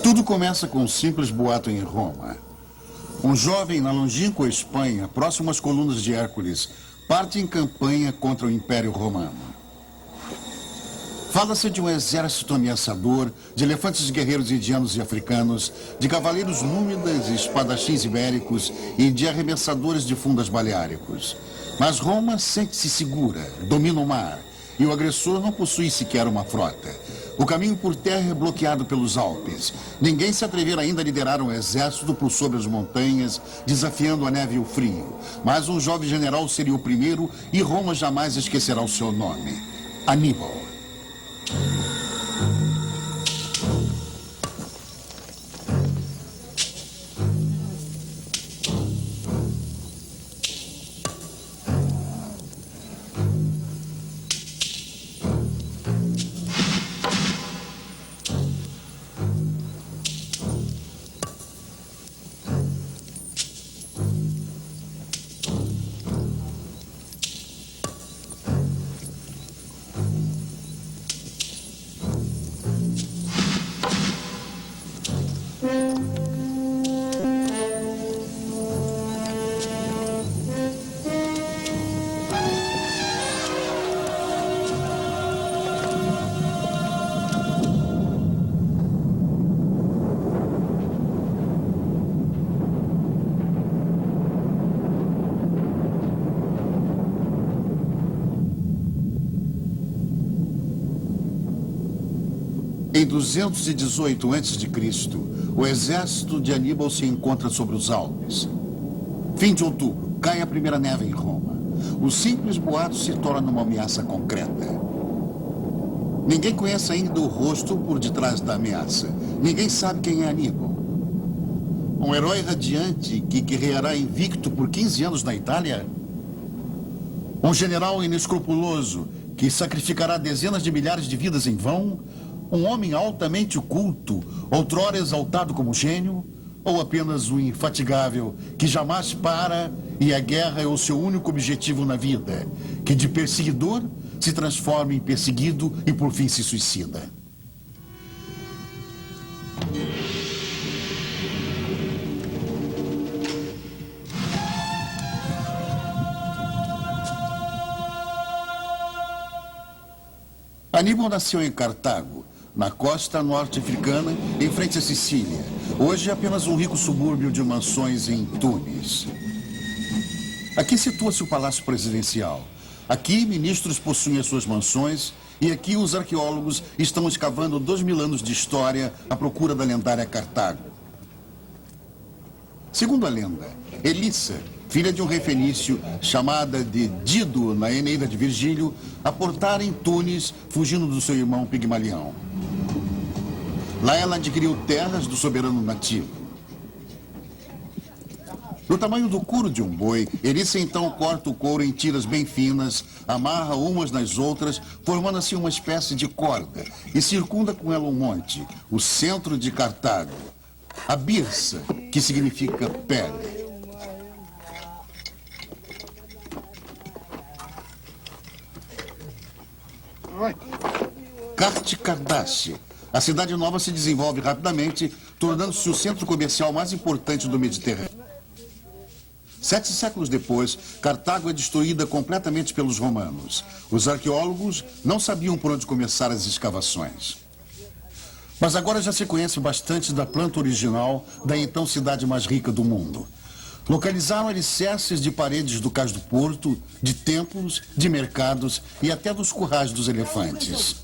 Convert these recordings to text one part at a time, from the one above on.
Tudo começa com um simples boato em Roma. Um jovem na longínqua Espanha, próximo às colunas de Hércules, parte em campanha contra o Império Romano. Fala-se de um exército ameaçador, de elefantes guerreiros indianos e africanos, de cavaleiros númidas e espadachins ibéricos e de arremessadores de fundas baleáricos. Mas Roma sente-se segura, domina o mar, e o agressor não possui sequer uma frota. O caminho por terra é bloqueado pelos Alpes. Ninguém se atreverá ainda a liderar um exército por sobre as montanhas, desafiando a neve e o frio. Mas um jovem general seria o primeiro e Roma jamais esquecerá o seu nome: Aníbal. Em 218 a.C., o exército de Aníbal se encontra sobre os Alpes. Fim de outubro, cai a primeira neve em Roma. O simples boato se torna uma ameaça concreta. Ninguém conhece ainda o rosto por detrás da ameaça. Ninguém sabe quem é Aníbal. Um herói radiante que guerreará invicto por 15 anos na Itália? Um general inescrupuloso que sacrificará dezenas de milhares de vidas em vão? Um homem altamente culto, outrora exaltado como gênio? Ou apenas um infatigável que jamais para e a guerra é o seu único objetivo na vida, que de perseguidor se transforma em perseguido e por fim se suicida? Aníbal nasceu em Cartago, na costa norte-africana, em frente à Sicília. Hoje é apenas um rico subúrbio de mansões em Tunis. Aqui situa-se o Palácio Presidencial. Aqui, ministros possuem as suas mansões e aqui os arqueólogos estão escavando 2000 anos de história à procura da lendária Cartago. Segundo a lenda, Elissa, filha de um rei fenício, chamada de Dido na Eneida de Virgílio, aportara em Tunis, fugindo do seu irmão Pigmalião. Lá ela adquiriu terras do soberano nativo. Do tamanho do couro de um boi, Elissa então corta o couro em tiras bem finas, amarra umas nas outras, formando assim uma espécie de corda, e circunda com ela um monte, o centro de Cartago, a Birsa, que significa pele. Karti-Kardassia. A cidade nova se desenvolve rapidamente, tornando-se o centro comercial mais importante do Mediterrâneo. 7 séculos depois, Cartago é destruída completamente pelos romanos. Os arqueólogos não sabiam por onde começar as escavações. Mas agora já se conhece bastante da planta original da então cidade mais rica do mundo. Localizaram alicerces de paredes do cais do porto, de templos, de mercados e até dos currais dos elefantes.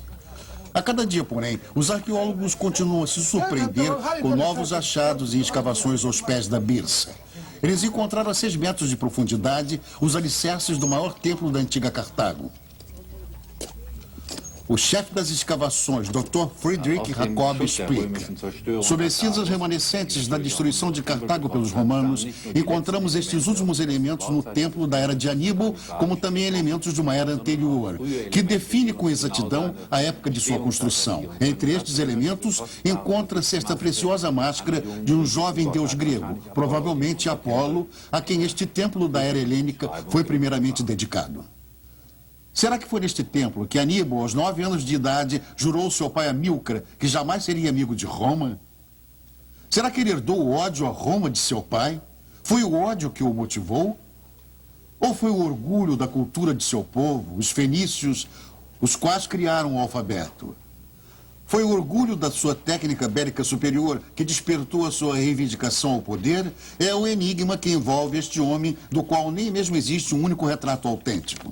A cada dia, porém, os arqueólogos continuam a se surpreender com novos achados e escavações aos pés da Birsa. Eles encontraram a 6 metros de profundidade os alicerces do maior templo da antiga Cartago. O chefe das escavações, Dr. Friedrich Jacob, explica. Sobre as cinzas remanescentes da destruição de Cartago pelos romanos, encontramos estes últimos elementos no templo da era de Aníbal, como também elementos de uma era anterior, que define com exatidão a época de sua construção. Entre estes elementos, encontra-se esta preciosa máscara de um jovem deus grego, provavelmente Apolo, a quem este templo da era helênica foi primeiramente dedicado. Será que foi neste templo que Aníbal, aos 9 anos de idade, jurou ao seu pai Amílcar que jamais seria amigo de Roma? Será que ele herdou o ódio a Roma de seu pai? Foi o ódio que o motivou? Ou foi o orgulho da cultura de seu povo, os fenícios, os quais criaram o alfabeto? Foi o orgulho da sua técnica bélica superior que despertou a sua reivindicação ao poder? É o enigma que envolve este homem, do qual nem mesmo existe um único retrato autêntico.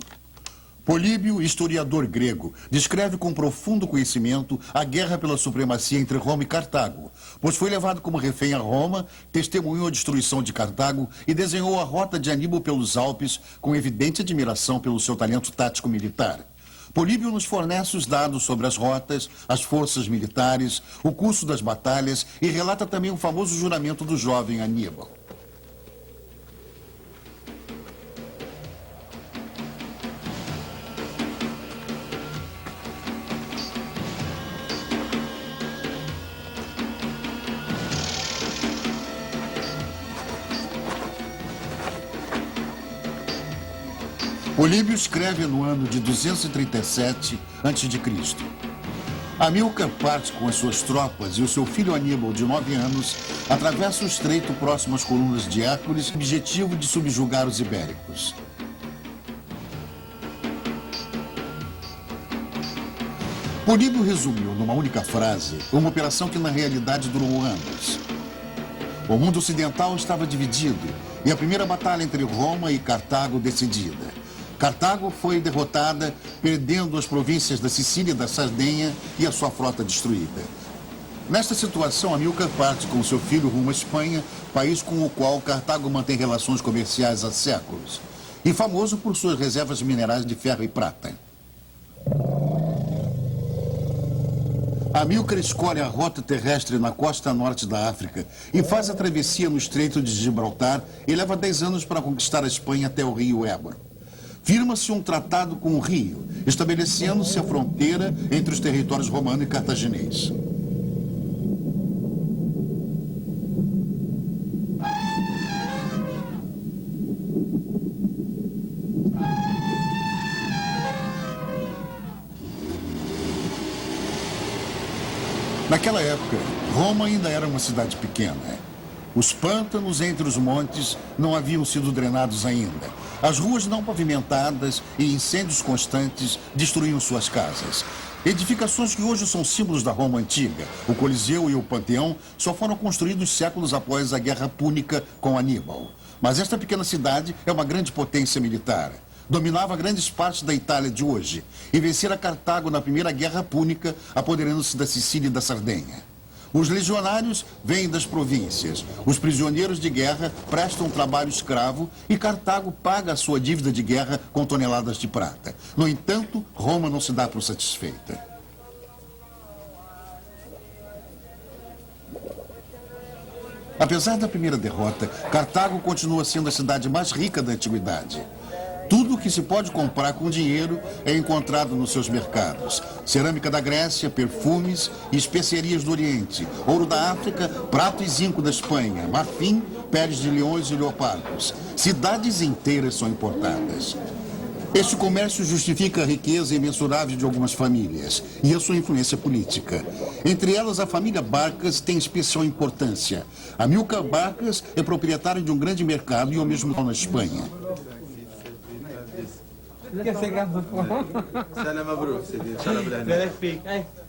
Políbio, historiador grego, descreve com profundo conhecimento a guerra pela supremacia entre Roma e Cartago, pois foi levado como refém a Roma, testemunhou a destruição de Cartago e desenhou a rota de Aníbal pelos Alpes com evidente admiração pelo seu talento tático militar. Políbio nos fornece os dados sobre as rotas, as forças militares, o curso das batalhas e relata também o famoso juramento do jovem Aníbal. Políbio escreve no ano de 237 a.C. Amílcar parte com as suas tropas e o seu filho Aníbal, de 9 anos, atravessa o estreito próximo às colunas de Hércules, com o objetivo de subjugar os ibéricos. Políbio resumiu numa única frase uma operação que na realidade durou anos. O mundo ocidental estava dividido e a primeira batalha entre Roma e Cartago decidida. Cartago foi derrotada, perdendo as províncias da Sicília e da Sardenha e a sua frota destruída. Nesta situação, Amílcar parte com seu filho rumo à Espanha, país com o qual Cartago mantém relações comerciais há séculos, e famoso por suas reservas minerais de ferro e prata. Amílcar escolhe a rota terrestre na costa norte da África e faz a travessia no Estreito de Gibraltar e leva 10 anos para conquistar a Espanha até o rio Ebro. Firma-se um tratado com o rio, estabelecendo-se a fronteira entre os territórios romano e cartaginês. Naquela época, Roma ainda era uma cidade pequena. Os pântanos entre os montes não haviam sido drenados ainda. As ruas não pavimentadas e incêndios constantes destruíam suas casas. Edificações que hoje são símbolos da Roma antiga, o Coliseu e o Panteão, só foram construídos séculos após a Guerra Púnica com Aníbal. Mas esta pequena cidade é uma grande potência militar. Dominava grandes partes da Itália de hoje e vencera Cartago na Primeira Guerra Púnica, apoderando-se da Sicília e da Sardenha. Os legionários vêm das províncias. Os prisioneiros de guerra prestam trabalho escravo e Cartago paga a sua dívida de guerra com toneladas de prata. No entanto, Roma não se dá por satisfeita. Apesar da primeira derrota, Cartago continua sendo a cidade mais rica da antiguidade. Tudo o que se pode comprar com dinheiro é encontrado nos seus mercados. Cerâmica da Grécia, perfumes e especiarias do Oriente, ouro da África, prato e zinco da Espanha, marfim, peles de leões e leopardos. Cidades inteiras são importadas. Este comércio justifica a riqueza imensurável de algumas famílias e a sua influência política. Entre elas, a família Barcas tem especial importância. Amílcar Barcas é proprietário de um grande mercado e ao mesmo tempo na Espanha. سلام مبروك سيدي ان شاء الله بالهنا بارك فيك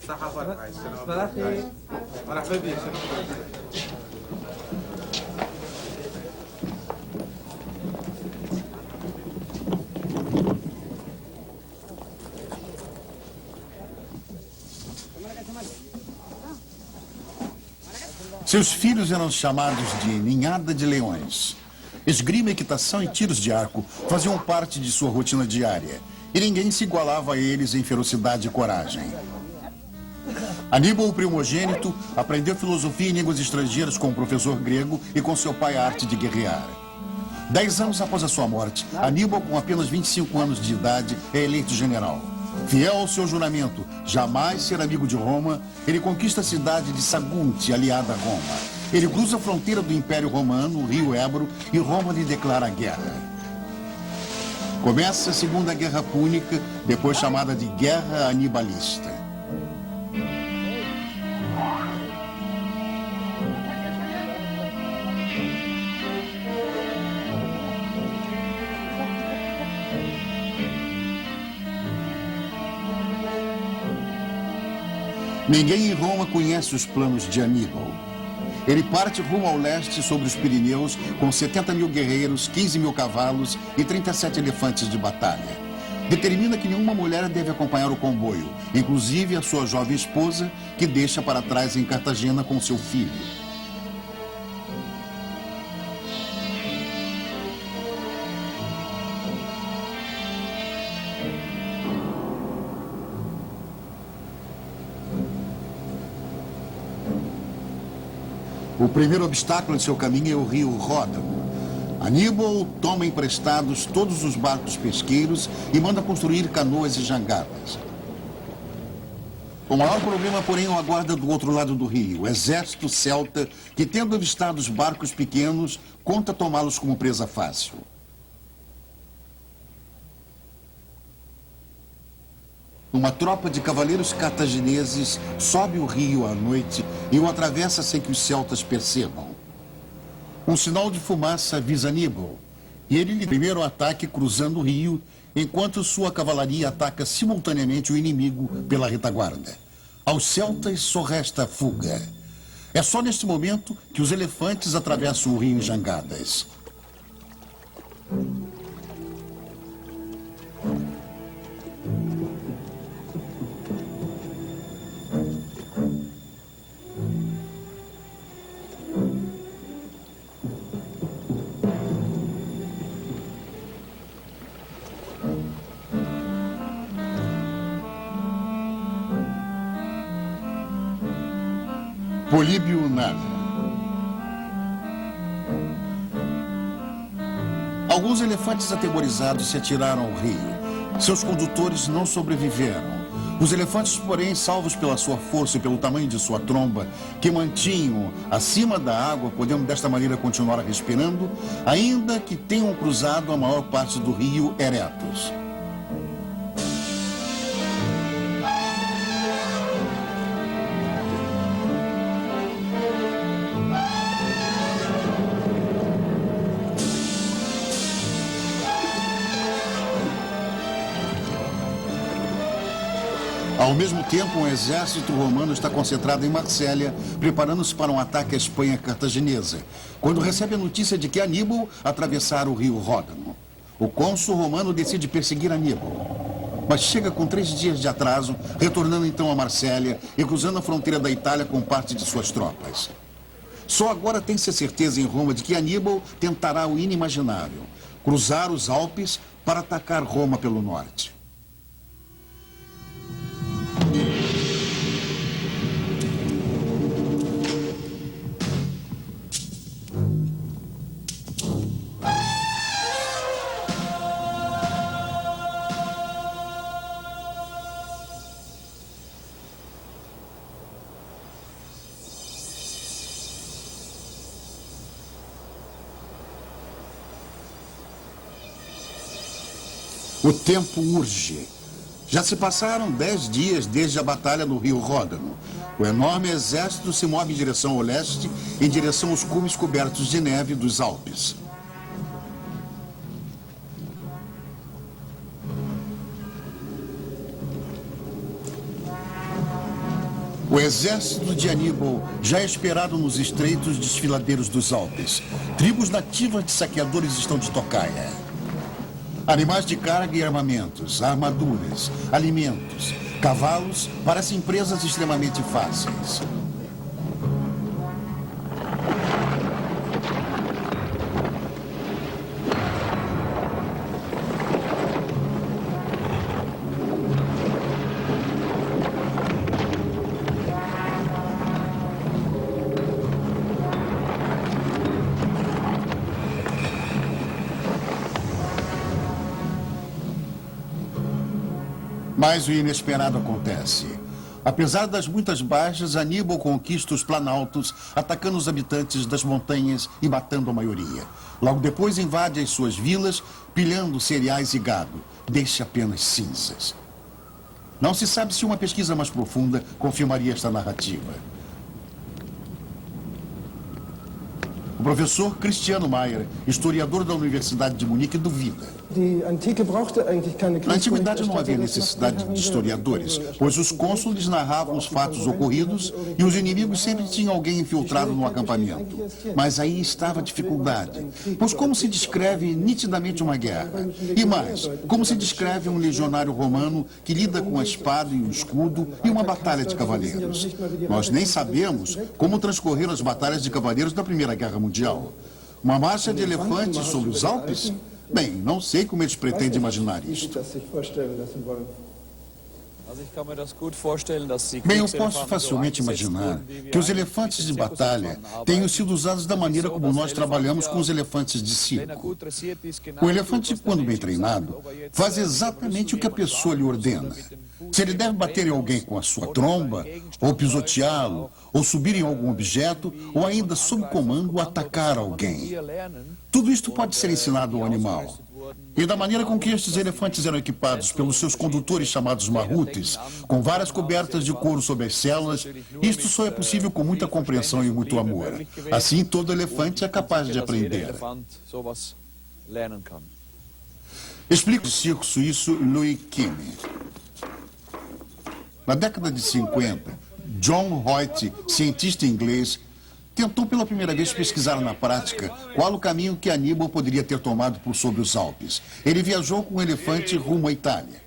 صحه فرحه بارك فيك مرحبا بك Seus filhos eram chamados de ninhada de leões. Esgrima, equitação e tiros de arco faziam parte de sua rotina diária. e ninguém se igualava a eles em ferocidade e coragem. Aníbal, o primogênito, aprendeu filosofia e línguas estrangeiras com o professor grego e com seu pai a arte de guerrear. 10 anos após a sua morte, Aníbal, com apenas 25 anos de idade, é eleito general. Fiel ao seu juramento, jamais ser amigo de Roma, ele conquista a cidade de Sagunte, aliada a Roma. Ele cruza a fronteira do Império Romano, o rio Ébro, e Roma lhe declara a guerra. Começa a Segunda Guerra Púnica, depois chamada de Guerra Anibalista. Ninguém em Roma conhece os planos de Aníbal. Ele parte rumo ao leste sobre os Pirineus com 70 mil guerreiros, 15 mil cavalos e 37 elefantes de batalha. Determina que nenhuma mulher deve acompanhar o comboio, inclusive a sua jovem esposa, que deixa para trás em Cartagena com seu filho. O primeiro obstáculo em seu caminho é o rio Ródano. Aníbal toma emprestados todos os barcos pesqueiros e manda construir canoas e jangadas. O maior problema, porém, o aguarda do outro lado do rio, o exército celta, que, tendo avistado os barcos pequenos, conta tomá-los como presa fácil. Uma tropa de cavaleiros cartagineses sobe o rio à noite e o atravessa sem que os celtas percebam. Um sinal de fumaça avisa Aníbal, e ele lhe primeiro ataque cruzando o rio, enquanto sua cavalaria ataca simultaneamente o inimigo pela retaguarda. Aos celtas só resta a fuga. É só neste momento que os elefantes atravessam o rio em jangadas. Políbio nada. Alguns elefantes atemorizados se atiraram ao rio. Seus condutores não sobreviveram. Os elefantes, porém, salvos pela sua força e pelo tamanho de sua tromba, que mantinham acima da água, podendo desta maneira continuar respirando, ainda que tenham cruzado a maior parte do rio eretos. Ao mesmo tempo, um exército romano está concentrado em Marsella, preparando-se para um ataque à Espanha cartaginesa, quando recebe a notícia de que Aníbal atravessara o rio Ródano. O cônsul romano decide perseguir Aníbal, mas chega com 3 dias de atraso, retornando então a Marsella e cruzando a fronteira da Itália com parte de suas tropas. Só agora tem-se a certeza em Roma de que Aníbal tentará o inimaginável, cruzar os Alpes para atacar Roma pelo norte. O tempo urge. Já se passaram 10 dias desde a batalha no rio Ródano. O enorme exército se move em direção ao leste, em direção aos cumes cobertos de neve dos Alpes. O exército de Aníbal já é esperado nos estreitos desfiladeiros dos Alpes. Tribos nativas de saqueadores estão de tocaia. Animais de carga e armamentos, armaduras, alimentos, cavalos parecem presas extremamente fáceis. Mas o inesperado acontece. Apesar das muitas baixas, Aníbal conquista os planaltos, atacando os habitantes das montanhas e matando a maioria. Logo depois invade as suas vilas, pilhando cereais e gado. Deixa apenas cinzas. Não se sabe se uma pesquisa mais profunda confirmaria esta narrativa. O professor Cristiano Mayer, historiador da Universidade de Munique, duvida. Na antiguidade não havia necessidade de historiadores, pois os cônsules narravam os fatos ocorridos e os inimigos sempre tinham alguém infiltrado no acampamento. Mas aí estava a dificuldade, pois como se descreve nitidamente uma guerra? E mais, como se descreve um legionário romano que lida com a espada e o escudo e uma batalha de cavaleiros? Nós nem sabemos como transcorreram as batalhas de cavaleiros da Primeira Guerra Mundial. Uma marcha de elefantes sobre os Alpes? Bem, não sei como eles pretendem imaginar isto. Bem, eu posso facilmente imaginar que os elefantes de batalha tenham sido usados da maneira como nós trabalhamos com os elefantes de circo. O elefante, quando bem treinado, faz exatamente o que a pessoa lhe ordena. Se ele deve bater em alguém com a sua tromba, ou pisoteá-lo, ou subir em algum objeto, ou ainda, sob comando, atacar alguém. Tudo isto pode ser ensinado ao animal. E da maneira com que estes elefantes eram equipados pelos seus condutores chamados marrutes, com varas cobertas de couro sobre as celas, isto só é possível com muita compreensão e muito amor. Assim, todo elefante é capaz de aprender. Explica o circo suíço Louis Kimme. Na década de 50, John Hoyt, cientista inglês, tentou pela primeira vez pesquisar na prática qual o caminho que Aníbal poderia ter tomado por sobre os Alpes. Ele viajou com um elefante rumo à Itália.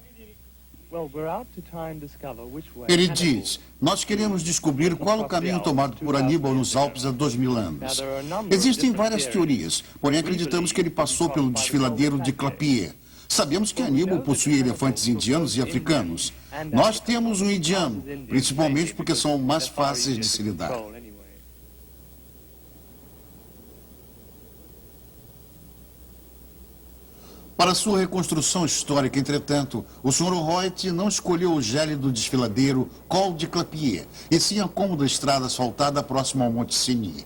Ele diz: nós queremos descobrir qual o caminho tomado por Aníbal nos Alpes há 2000 anos. Existem várias teorias, porém acreditamos que ele passou pelo desfiladeiro de Clapier. Sabemos que Aníbal possuía elefantes indianos e africanos. Nós temos um indiano, principalmente porque são mais fáceis de se lidar. Para sua reconstrução histórica, entretanto, o Sr. Hoyt não escolheu o gélido desfiladeiro Col de Clapier, e sim a cômoda estrada asfaltada próxima ao Monte Cenis.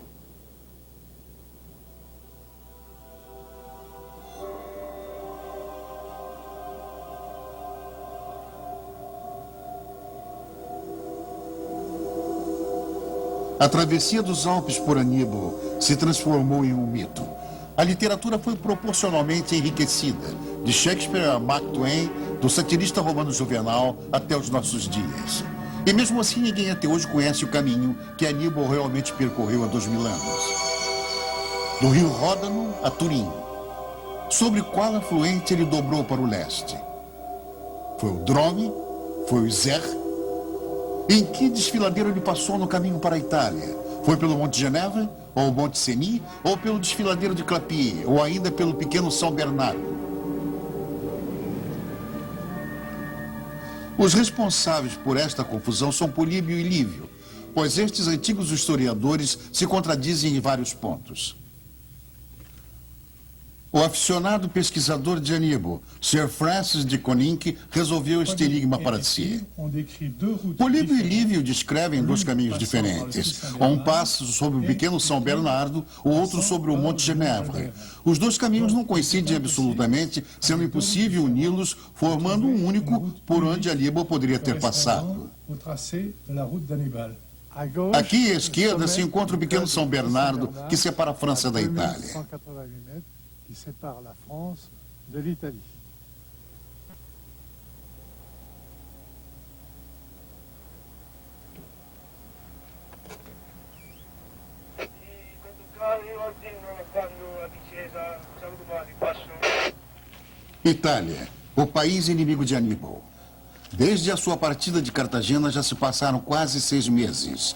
A travessia dos Alpes por Aníbal se transformou em um mito. A literatura foi proporcionalmente enriquecida, de Shakespeare a Mark Twain, do satirista romano Juvenal até os nossos dias. E mesmo assim, ninguém até hoje conhece o caminho que Aníbal realmente percorreu há 2000 anos. Do rio Ródano a Turim. Sobre qual afluente ele dobrou para o leste? Foi o Drôme? Foi o Zer? Em que desfiladeiro ele passou no caminho para a Itália? Foi pelo Monte Geneva, ou Monte Cenis, ou pelo desfiladeiro de Clapier, ou ainda pelo pequeno São Bernardo? Os responsáveis por esta confusão são Políbio e Lívio, pois estes antigos historiadores se contradizem em vários pontos. O aficionado pesquisador de Aníbal, Sir Francis de Koninck, resolveu este enigma para si. Políbio e Lívio descrevem dois caminhos diferentes. Um passa sobre o pequeno São Bernardo, o outro sobre o Monte Genevre. Os dois caminhos não coincidem absolutamente, sendo impossível uni-los, formando um único por onde Aníbal poderia ter passado. Aqui à esquerda se encontra o pequeno São Bernardo, que separa a França da Itália. qui sépare la France de l'Italie. Itália, o país inimigo de Aníbal. Desde a sua partida de Cartagena já se passaram quase 6 meses.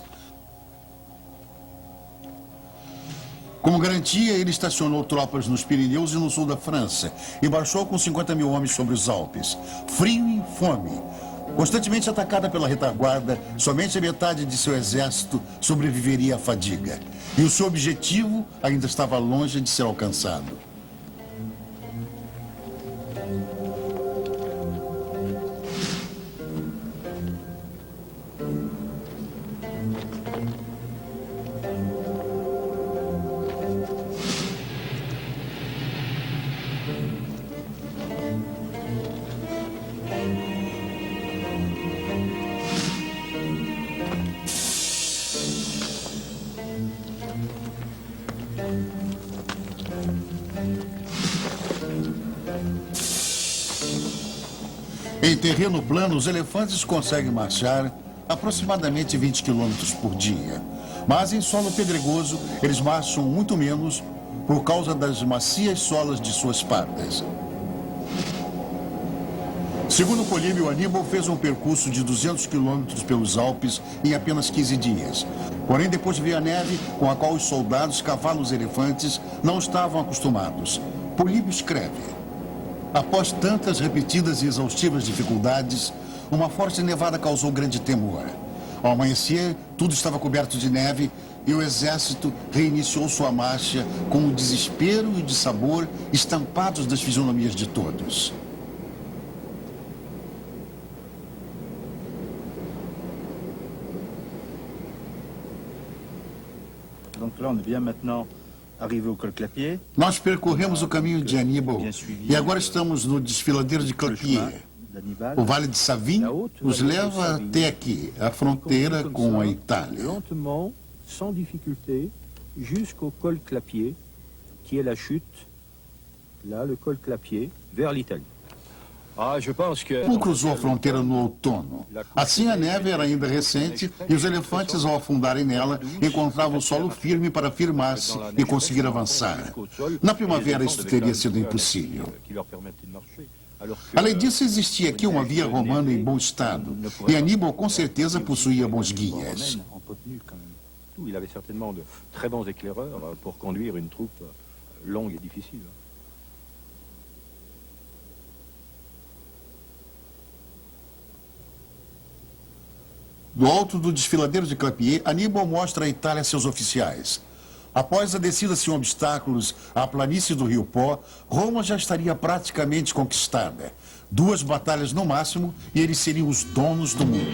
Como garantia, ele estacionou tropas nos Pirineus e no sul da França e marchou com 50 mil homens sobre os Alpes. Frio e fome. Constantemente atacada pela retaguarda, somente a metade de seu exército sobreviveria à fadiga. E o seu objetivo ainda estava longe de ser alcançado. Em terreno plano, os elefantes conseguem marchar aproximadamente 20 km por dia. Mas em solo pedregoso, eles marcham muito menos por causa das macias solas de suas patas. Segundo Políbio, Aníbal fez um percurso de 200 quilômetros pelos Alpes em apenas 15 dias. Porém, depois veio a neve, com a qual os soldados, cavalos e elefantes não estavam acostumados. Políbio escreve: após tantas repetidas e exaustivas dificuldades, uma forte nevada causou grande temor. Ao amanhecer, tudo estava coberto de neve e o exército reiniciou sua marcha com o desespero e o dissabor estampados das fisionomias de todos. Donc là, on est bien maintenant arrivé au col Clapier. Nós percorremos o caminho de Aníbal e agora estamos no desfiladeiro de Clapier. O Vale de Savin os leva até aqui, a fronteira com a Itália. Lentement, sans difficulté, jusqu'au col Clapier, qui est la chute, là, le col Clapier, vers l'Italie. Paul cruzou a fronteira no outono. Assim, a neve era ainda recente e os elefantes, ao afundarem nela, encontravam o solo firme para firmar-se e conseguir avançar. Na primavera, isso teria sido impossível. Além disso, existia aqui uma via romana em bom estado e Aníbal, com certeza, possuía bons guias. Il avait certainement de très bons éclaireurs pour conduire une troupe longue et difficile. Do alto do desfiladeiro de Clapier, Aníbal mostra à Itália seus oficiais. Após a descida sem obstáculos à planície do Rio Pó, Roma já estaria praticamente conquistada. 2 batalhas no máximo e eles seriam os donos do mundo.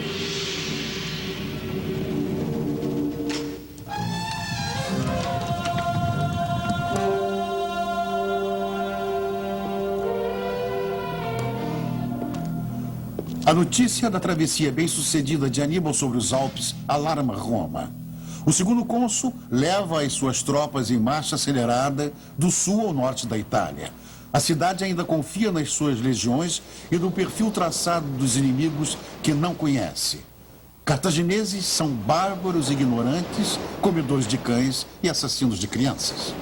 A notícia da travessia bem-sucedida de Aníbal sobre os Alpes alarma Roma. O segundo cônsul leva as suas tropas em marcha acelerada do sul ao norte da Itália. A cidade ainda confia nas suas legiões e no perfil traçado dos inimigos que não conhece. Cartagineses são bárbaros, ignorantes, comedores de cães e assassinos de crianças.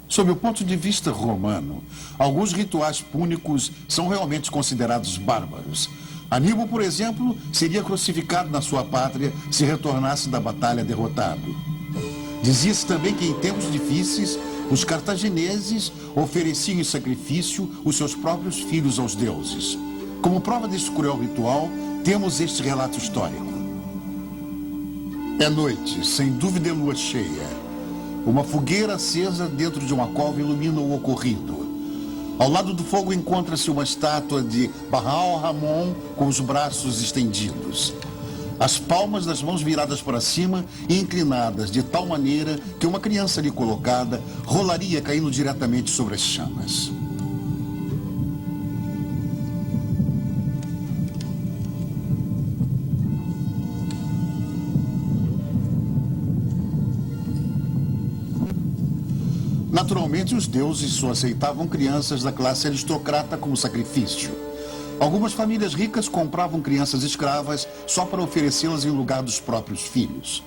Sob o ponto de vista romano, alguns rituais púnicos são realmente considerados bárbaros. Aníbal, por exemplo, seria crucificado na sua pátria se retornasse da batalha derrotado. Dizia-se também que em tempos difíceis, os cartagineses ofereciam em sacrifício os seus próprios filhos aos deuses. Como prova desse cruel ritual, temos este relato histórico. É noite, sem dúvida é lua cheia. Uma fogueira acesa dentro de uma cova ilumina o ocorrido. Ao lado do fogo encontra-se uma estátua de Baal Ramon com os braços estendidos. As palmas das mãos viradas para cima e inclinadas de tal maneira que uma criança ali colocada rolaria caindo diretamente sobre as chamas. Naturalmente, os deuses só aceitavam crianças da classe aristocrata como sacrifício. Algumas famílias ricas compravam crianças escravas só para oferecê-las em lugar dos próprios filhos.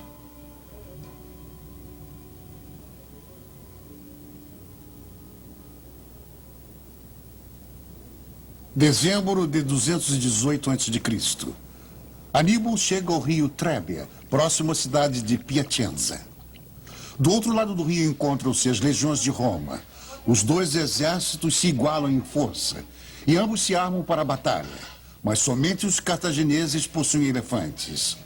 Dezembro de 218 a.C. Aníbal chega ao rio Trebia, próximo à cidade de Piacenza. Do outro lado do rio encontram-se as legiões de Roma. Os 2 exércitos se igualam em força e ambos se armam para a batalha. Mas somente os cartagineses possuem elefantes.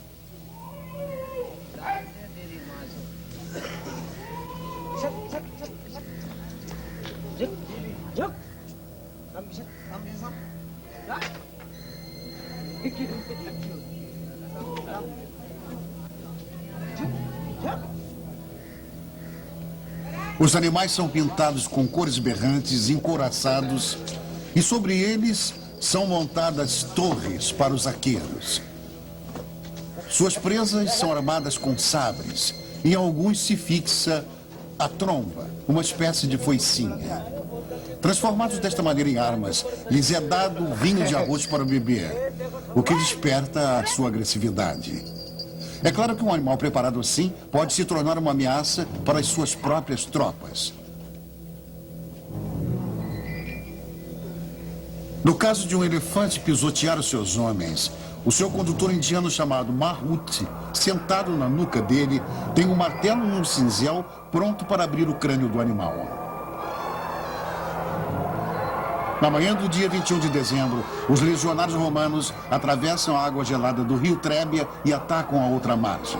Os animais são pintados com cores berrantes, encouraçados, e sobre eles são montadas torres para os arqueiros. Suas presas são armadas com sabres, Em alguns se fixa a tromba, uma espécie de foicinha. Transformados desta maneira em armas, lhes é dado vinho de arroz para beber, o que desperta a sua agressividade. É claro que um animal preparado assim pode se tornar uma ameaça para as suas próprias tropas. No caso de um elefante pisotear os seus homens, o seu condutor indiano chamado Mahut, sentado na nuca dele, tem um martelo e um cinzel pronto para abrir o crânio do animal. Na manhã do dia 21 de dezembro, os legionários romanos atravessam a água gelada do rio Trébia e atacam a outra margem.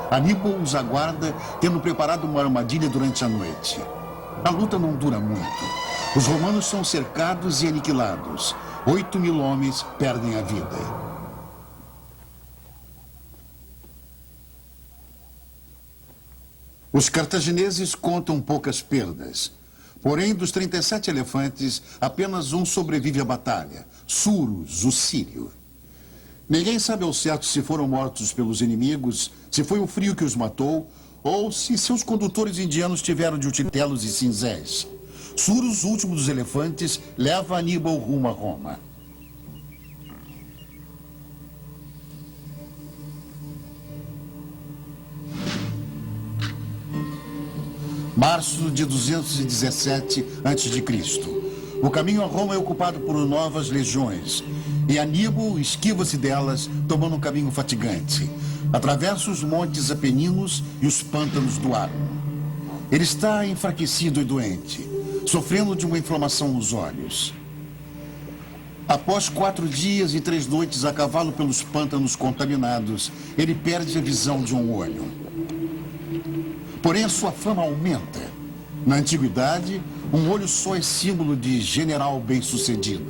Aníbal os aguarda, tendo preparado uma armadilha durante a noite. A luta não dura muito. Os romanos são cercados e aniquilados. 8.000 homens perdem a vida. Os cartagineses contam poucas perdas. Porém, dos 37 elefantes, apenas um sobrevive à batalha, Surus, o sírio. Ninguém sabe ao certo se foram mortos pelos inimigos, se foi o frio que os matou, ou se seus condutores indianos tiveram de utitelos e cinzéis. Surus, último dos elefantes, leva Aníbal rumo a Roma. Março de 217 a.C. O caminho a Roma é ocupado por novas legiões. E Aníbal esquiva-se delas, tomando um caminho fatigante. Atravessa os montes Apeninos e os pântanos do Arno. Ele está enfraquecido e doente, sofrendo de uma inflamação nos olhos. Após 4 dias e 3 noites a cavalo pelos pântanos contaminados, ele perde a visão de um olho. Porém, a sua fama aumenta. Na antiguidade, um olho só é símbolo de general bem-sucedido.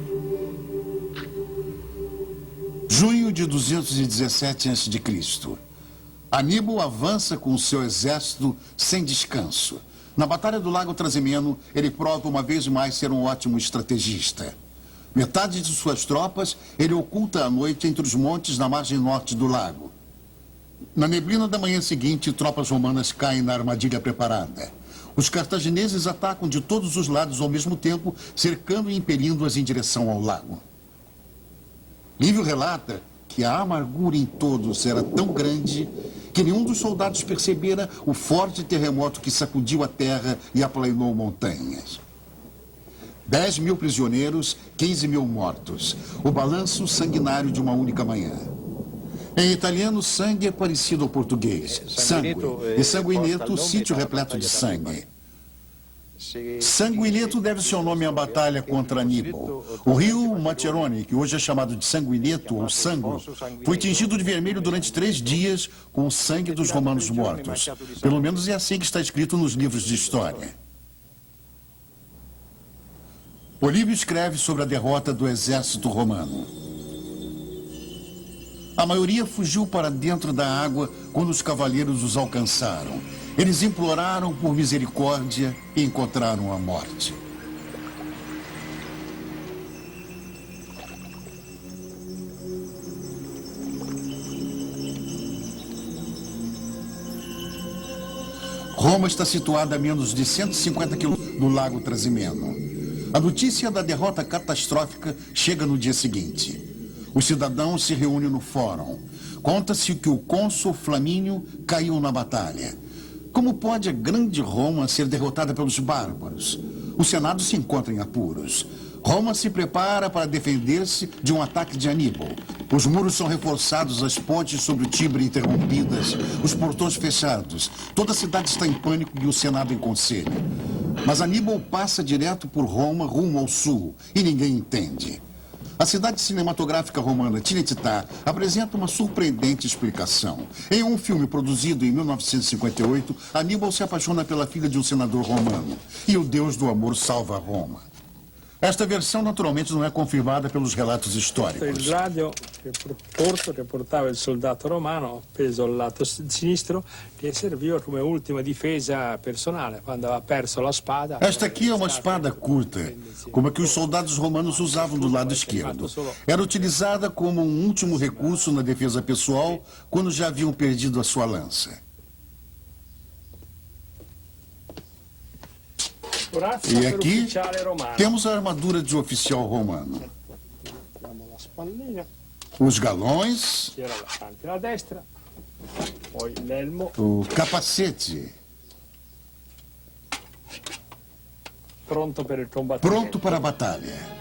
Junho de 217 a.C. Aníbal avança com seu exército sem descanso. Na Batalha do Lago Trasimeno, ele prova uma vez mais ser um ótimo estrategista. Metade de suas tropas ele oculta à noite entre os montes na margem norte do lago. Na neblina da manhã seguinte, tropas romanas caem na armadilha preparada. Os cartagineses atacam de todos os lados ao mesmo tempo, cercando e impelindo-as em direção ao lago. Lívio relata que a amargura em todos era tão grande que nenhum dos soldados percebera o forte terremoto que sacudiu a terra e aplainou montanhas. 10.000 prisioneiros, 15.000 mortos. O balanço sanguinário de uma única manhã. Em italiano, sangue é parecido ao português. Sangue. E sanguineto, sítio repleto de sangue. Sanguineto deve seu nome à batalha contra Aníbal. O rio Macerone, que hoje é chamado de Sanguineto ou Sangue, foi tingido de vermelho durante 3 dias com o sangue dos romanos mortos. Pelo menos é assim que está escrito nos livros de história. Políbio escreve sobre a derrota do exército romano. A maioria fugiu para dentro da água quando os cavaleiros os alcançaram. Eles imploraram por misericórdia e encontraram a morte. Roma está situada a menos de 150 quilômetros do Lago Trasimeno. A notícia da derrota catastrófica chega no dia seguinte. Os cidadãos se reúnem no fórum. Conta-se que o cônsul Flamínio caiu na batalha. Como pode a grande Roma ser derrotada pelos bárbaros? O Senado se encontra em apuros. Roma se prepara para defender-se de um ataque de Aníbal. Os muros são reforçados, as pontes sobre o Tibre interrompidas, os portões fechados. Toda a cidade está em pânico e o Senado em conselho. Mas Aníbal passa direto por Roma, rumo ao sul, e ninguém entende. A cidade cinematográfica romana Tinetitá apresenta uma surpreendente explicação. Em um filme produzido em 1958, Aníbal se apaixona pela filha de um senador romano. E o deus do amor salva Roma. Esta versão, naturalmente, não é confirmada pelos relatos históricos. Il radio che portava il soldato romano appeso al lato sinistro, che serviva come ultima difesa personale quando aveva perso la spada. Esta aqui é uma espada curta, como a que os soldados romanos usavam do lado esquerdo. Era utilizada como um último recurso na defesa pessoal quando já haviam perdido a sua lança. corazza E per aqui ufficiale romano. temos a armadura de oficial romano. Abbiamo la spallina, Os galões, c'era davanti alla destra, poi l'elmo, o capacete, pronto per il combattimento. pronto para a batalha.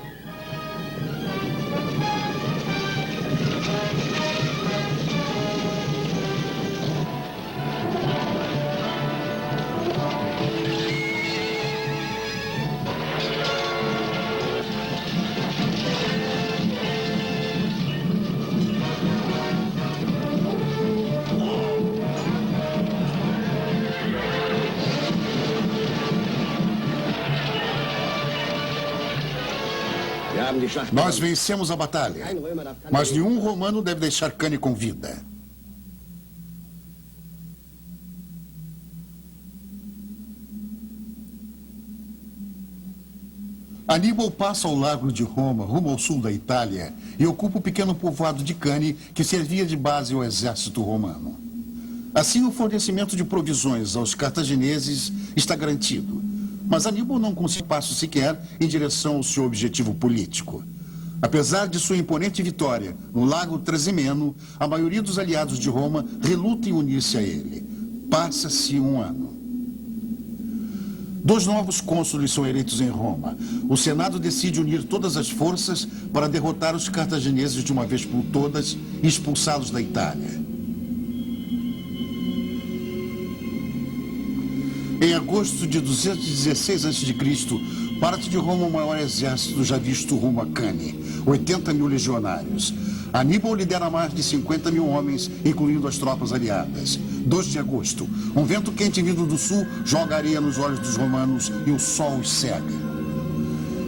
Nós vencemos a batalha, mas nenhum romano deve deixar Cannae com vida. Aníbal passa ao largo de Roma, rumo ao sul da Itália, e ocupa o pequeno povoado de Cannae, que servia de base ao exército romano. Assim, o fornecimento de provisões aos cartagineses está garantido. Mas Aníbal não consegue passo sequer em direção ao seu objetivo político. Apesar de sua imponente vitória no Lago Trasimeno, a maioria dos aliados de Roma reluta em unir-se a ele. Passa-se um ano. 2 novos cônsules são eleitos em Roma. O Senado decide unir todas as forças para derrotar os cartagineses de uma vez por todas e expulsá-los da Itália. Em agosto de 216 a.C., parte de Roma o maior exército já visto rumo a Cannae, 80 mil legionários. Aníbal lidera mais de 50 mil homens, incluindo as tropas aliadas. 2 de agosto, um vento quente vindo do sul joga areia nos olhos dos romanos e o sol os cega.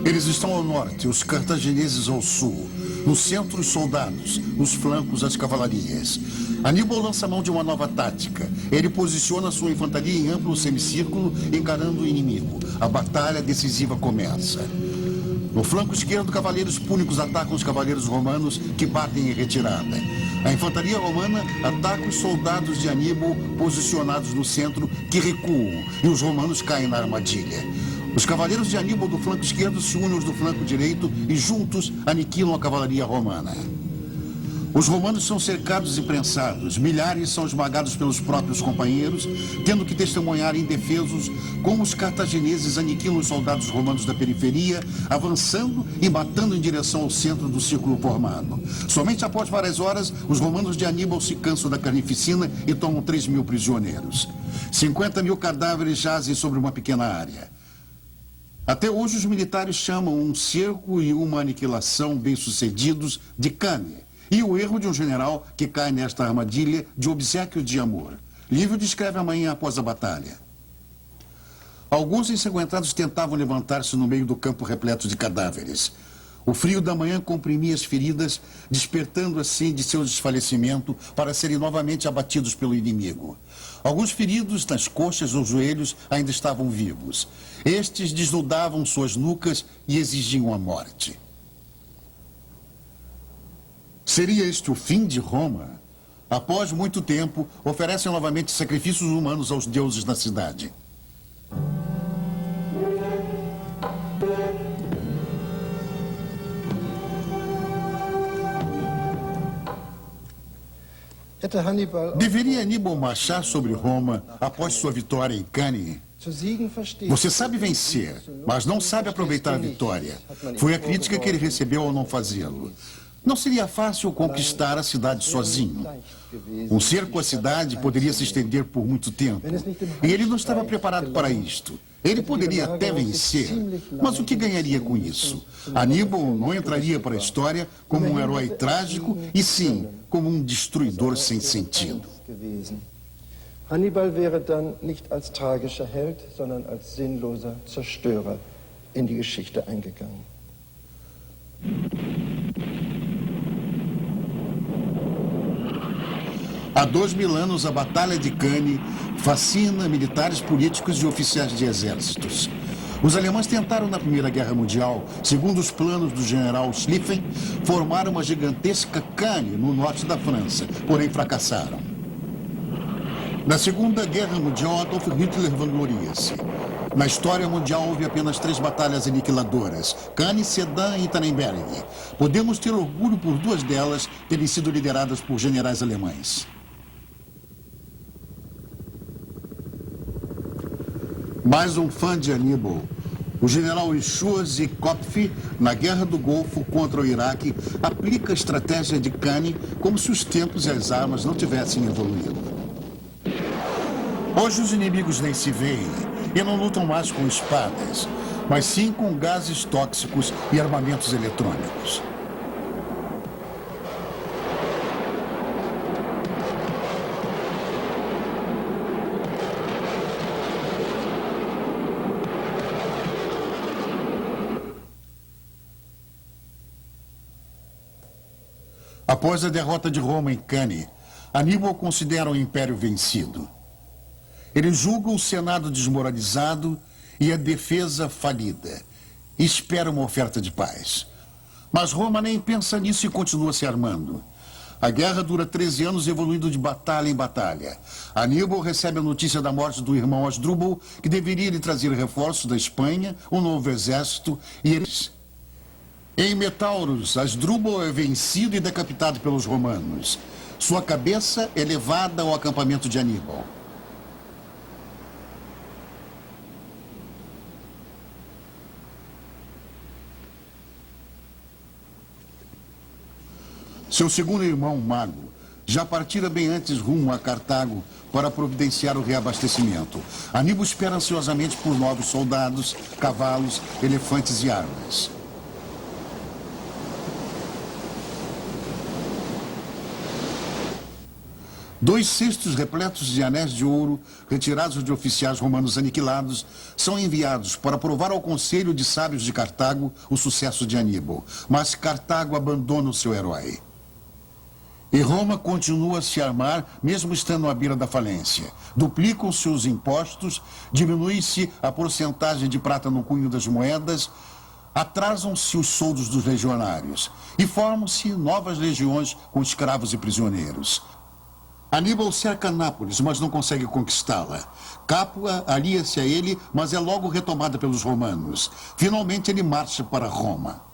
Eles estão ao norte, os cartagineses ao sul. No centro, os soldados, nos flancos, as cavalarias. Aníbal lança mão de uma nova tática. Ele posiciona sua infantaria em amplo semicírculo, encarando o inimigo. A batalha decisiva começa. No flanco esquerdo, cavaleiros púnicos atacam os cavaleiros romanos, que batem em retirada. A infantaria romana ataca os soldados de Aníbal, posicionados no centro, que recuam, e os romanos caem na armadilha. Os cavaleiros de Aníbal do flanco esquerdo se unem aos do flanco direito e juntos aniquilam a cavalaria romana. Os romanos são cercados e prensados. Milhares são esmagados pelos próprios companheiros, tendo que testemunhar indefesos como os cartagineses aniquilam os soldados romanos da periferia, avançando e matando em direção ao centro do círculo formado. Somente após várias horas, os romanos de Aníbal se cansam da carnificina e tomam 3 mil prisioneiros. 50 mil cadáveres jazem sobre uma pequena área. Até hoje, os militares chamam um cerco e uma aniquilação bem-sucedidos de Cannae, e o erro de um general que cai nesta armadilha de obséquio de amor. Livio descreve amanhã após a batalha. Alguns ensanguentados tentavam levantar-se no meio do campo repleto de cadáveres. O frio da manhã comprimia as feridas, despertando assim de seu desfalecimento para serem novamente abatidos pelo inimigo. Alguns feridos nas coxas ou joelhos ainda estavam vivos. Estes desnudavam suas nucas e exigiam a morte. Seria este o fim de Roma? Após muito tempo, oferecem novamente sacrifícios humanos aos deuses na cidade. Deveria Aníbal marchar sobre Roma após sua vitória em Cannae? Você sabe vencer, mas não sabe aproveitar a vitória. Foi a crítica que ele recebeu ao não fazê-lo. Não seria fácil conquistar a cidade sozinho. Um cerco à cidade poderia se estender por muito tempo. E ele não estava preparado para isto. Ele poderia até vencer, mas o que ganharia com isso? Aníbal não entraria para a história como um herói trágico, e sim, como um destruidor sem sentido. Hannibal wäre dann nicht als tragischer Held, sondern als sinnloser Zerstörer in die Geschichte eingegangen. Há 2000 anos, a Batalha de Cannae fascina militares, políticos e oficiais de exércitos. Os alemães tentaram, na Primeira Guerra Mundial, segundo os planos do general Schlieffen, formar uma gigantesca Cannae no norte da França, porém fracassaram. Na Segunda Guerra Mundial, Adolf Hitler vangloria-se. Na história mundial houve apenas 3 batalhas aniquiladoras, Cannae, Sedan e Tannenberg. Podemos ter orgulho por 2 delas terem sido lideradas por generais alemães. Mais um fã de Aníbal. O general Schurz Kopf, na Guerra do Golfo contra o Iraque, aplica a estratégia de Cannae como se os tempos e as armas não tivessem evoluído. Hoje os inimigos nem se veem e não lutam mais com espadas, mas sim com gases tóxicos e armamentos eletrônicos. Após a derrota de Roma em Cannae, Aníbal considera o Império vencido. Ele julga o Senado desmoralizado e a defesa falida. E espera uma oferta de paz. Mas Roma nem pensa nisso e continua se armando. A guerra dura 13 anos, evoluindo de batalha em batalha. Aníbal recebe a notícia da morte do irmão Asdrúbal, que deveria lhe trazer reforços da Espanha, um novo exército e eles... Em Metauros, Asdrúbal é vencido e decapitado pelos romanos. Sua cabeça é levada ao acampamento de Aníbal. Seu segundo irmão, Mago, já partira bem antes rumo a Cartago para providenciar o reabastecimento. Aníbal espera ansiosamente por novos soldados, cavalos, elefantes e armas. Dois cestos repletos de anéis de ouro, retirados de oficiais romanos aniquilados, são enviados para provar ao Conselho de Sábios de Cartago o sucesso de Aníbal. Mas Cartago abandona o seu herói. E Roma continua a se armar, mesmo estando à beira da falência. Duplicam-se os impostos, diminui-se a porcentagem de prata no cunho das moedas, atrasam-se os soldos dos legionários e formam-se novas legiões com escravos e prisioneiros. Aníbal cerca Nápoles, mas não consegue conquistá-la. Capua alia-se a ele, mas é logo retomada pelos romanos. Finalmente ele marcha para Roma.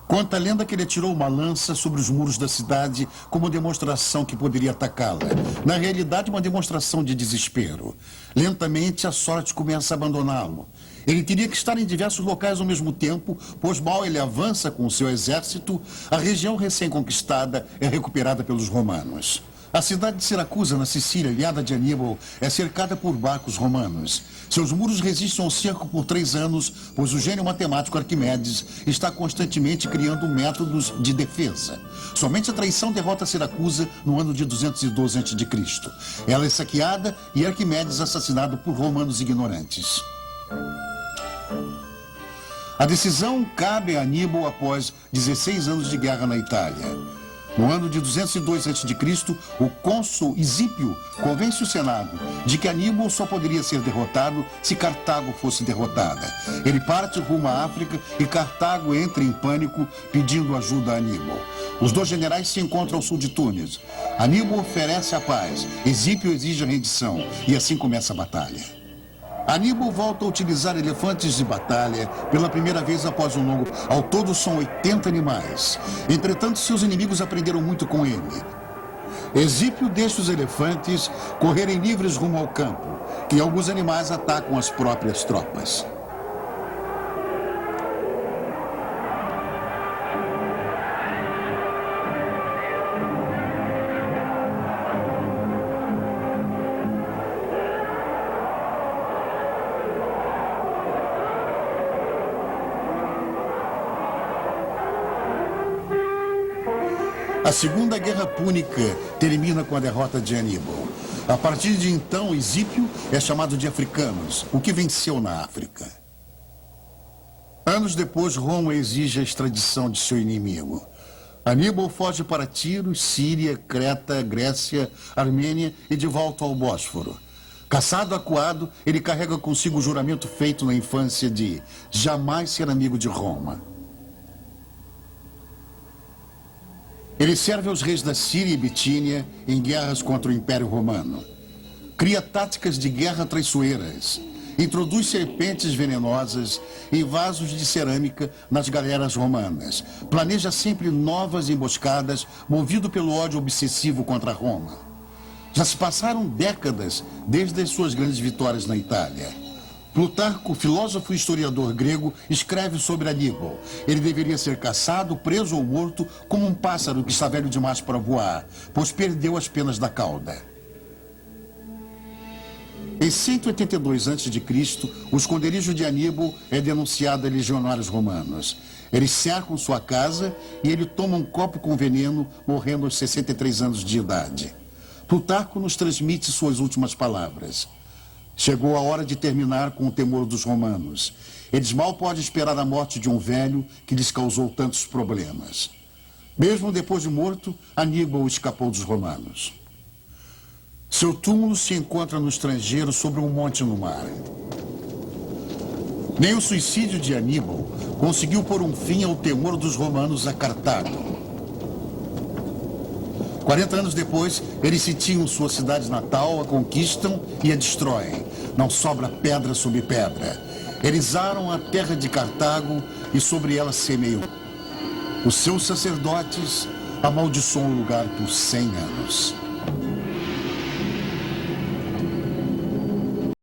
Conta a lenda que ele atirou uma lança sobre os muros da cidade como demonstração que poderia atacá-la. Na realidade, uma demonstração de desespero. Lentamente, a sorte começa a abandoná-lo. Ele teria que estar em diversos locais ao mesmo tempo, pois mal ele avança com o seu exército, a região recém-conquistada é recuperada pelos romanos. A cidade de Siracusa, na Sicília, aliada de Aníbal, é cercada por barcos romanos. Seus muros resistem ao cerco por 3 anos, pois o gênio matemático Arquimedes está constantemente criando métodos de defesa. Somente a traição derrota Siracusa no ano de 212 a.C. Ela é saqueada e Arquimedes assassinado por romanos ignorantes. A decisão cabe a Aníbal após 16 anos de guerra na Itália. No ano de 202 a.C., o cônsul Isípio convence o Senado de que Aníbal só poderia ser derrotado se Cartago fosse derrotada. Ele parte rumo à África e Cartago entra em pânico pedindo ajuda a Aníbal. Os dois generais se encontram ao sul de Túnez. Aníbal oferece a paz, Isípio exige a rendição e assim começa a batalha. Aníbal volta a utilizar elefantes de batalha pela primeira vez após um longo... Ao todo são 80 animais. Entretanto, seus inimigos aprenderam muito com ele. Isípio deixa os elefantes correrem livres rumo ao campo, e alguns animais atacam as próprias tropas. A Segunda Guerra Púnica termina com a derrota de Aníbal. A partir de então, Isípio é chamado de Africanos, o que venceu na África. Anos depois, Roma exige a extradição de seu inimigo. Aníbal foge para Tiro, Síria, Creta, Grécia, Armênia e de volta ao Bósforo. Caçado, acuado, ele carrega consigo o juramento feito na infância de jamais ser amigo de Roma. Ele serve aos reis da Síria e Bitínia em guerras contra o Império Romano. Cria táticas de guerra traiçoeiras introduz serpentes venenosas em vasos de cerâmica nas galeras romanas. Planeja sempre novas emboscadas, movido pelo ódio obsessivo contra Roma. Já se passaram décadas desde as suas grandes vitórias na Itália. Plutarco, filósofo e historiador grego, escreve sobre Aníbal. Ele deveria ser caçado, preso ou morto como um pássaro que está velho demais para voar, pois perdeu as penas da cauda. Em 182 a.C., o esconderijo de Aníbal é denunciado a legionários romanos. Eles cercam sua casa e ele toma um copo com veneno, morrendo aos 63 anos de idade. Plutarco nos transmite suas últimas palavras. Chegou a hora de terminar com o temor dos romanos. Eles mal podem esperar a morte de um velho que lhes causou tantos problemas. Mesmo depois de morto, Aníbal escapou dos romanos. Seu túmulo se encontra no estrangeiro sobre um monte no mar. Nem o suicídio de Aníbal conseguiu pôr um fim ao temor dos romanos a Cartago. 40 anos depois, eles sitiam sua cidade natal, a conquistam e a destroem. Não sobra pedra sobre pedra. Eles aram a terra de Cartago e sobre ela semeiam. Os seus sacerdotes amaldiçoam o lugar por 100 anos.